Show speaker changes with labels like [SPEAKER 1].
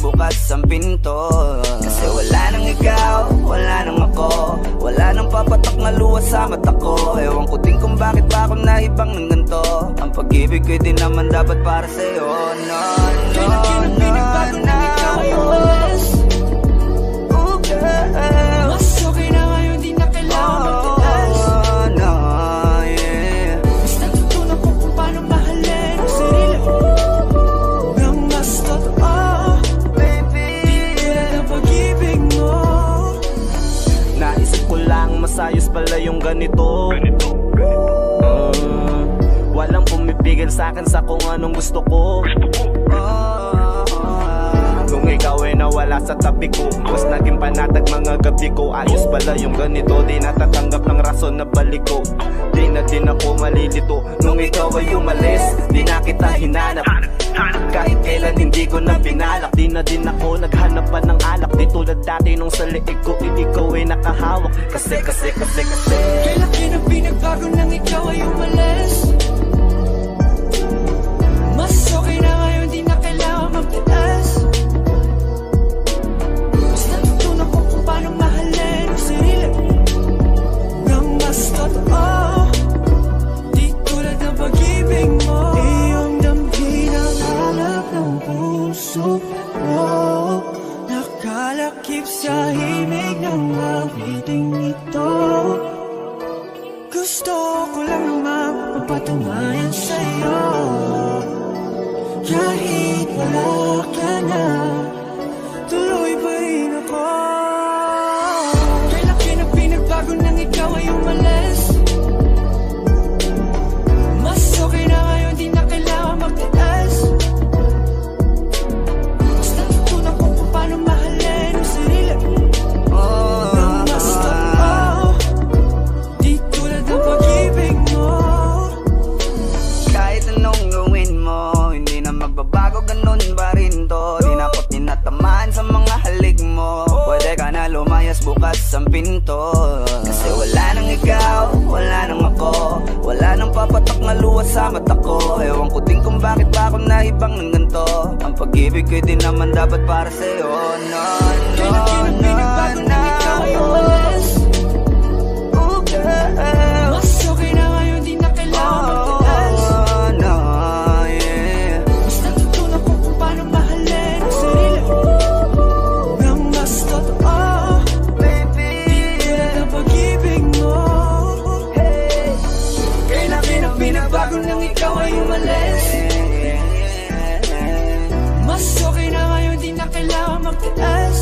[SPEAKER 1] bukas ang pinto. Kasi wala nang ikaw, wala nang ako, wala nang papatak na luha sa mata ko. Ewan ko din kung bakit ba ako naibang ng ganito. Ang pag-ibig ko'y di naman dapat para sa'yo. No, no, no, no, ikaw ay umalis. Oh girl,
[SPEAKER 2] mas okay na ngayon, di na kailangan magtiis.
[SPEAKER 1] no, yeah.
[SPEAKER 2] Mas natutunan ko kung paano mahalin ang sarili nang mas totoo,
[SPEAKER 1] Baby,
[SPEAKER 2] tulad ng pag-ibig mo.
[SPEAKER 3] Naisip ko lang masayos pala yung ganito. Walang pumipigil sa'kin sa kung anong gusto ko. Kung ikaw ay nawala sa tabi ko, mas naging panatag mga gabi ko. Ayos pala yung ganito, di natatanggap ng rason na balik ko. Di na din ako malilito nung ikaw ay umalis. Di na kita hinanap, kahit kailan hindi ko na pinalak. Di na din ako naghanap pa ng alak. Di tulad dati nung sa liig ko, ikaw ay nakahawak. Kasi
[SPEAKER 2] Kailan na pinagbago nang ikaw ay umalis. Mas okay na ngayon, di na kailangan magtiis. Mas natutunan ko kung paano mahalin ang sarili nang mas totoo, di tulad ng pag-ibig mo. Iyong damhin ang hanap ng puso mo, nakalakip sa himig ng awiting ito. Gusto ko lang naman mapatunayan sa'yo, kahit wala ka na, tuloy pa rin ako. Kailan na pinagbago nang ikaw ay umalis. Mas okay na ngayon, di na kailangan magtiis. Mas natutunan ko kung paano mahalin ang sarili nang mas totoo, di tulad ng pag-ibig mo.
[SPEAKER 1] kahit anong gawin mo, hindi na magbabago, ganun pa rin to. Di na ako tinatamaan sa mga halik mo. Pwede ka na lumayas, bukas ang pinto. Kasi wala nang ikaw, wala nang ako, wala nang papatak na luha sa mata ko. Ewan ko din kung bakit ba ako naibang ng ganito. Ang pag-ibig ko'y di naman dapat para sa'yo. No, no,
[SPEAKER 2] Kailan
[SPEAKER 1] no,
[SPEAKER 2] pinagbago
[SPEAKER 1] no,
[SPEAKER 2] nang ikaw ay umalis.
[SPEAKER 1] oh girl,
[SPEAKER 2] Mas okay na ngayon, di na kailangan magtiis.
[SPEAKER 1] oh no, yeah.
[SPEAKER 2] Mas natutunan ko kung paano mahalin ang sarili nang mas totoo,
[SPEAKER 1] Baby,
[SPEAKER 2] tulad ng pag-ibig mo. Kailan pinagbago nang ikaw ay umalis. Mas okay na ngayon, di na kailangan magtiis.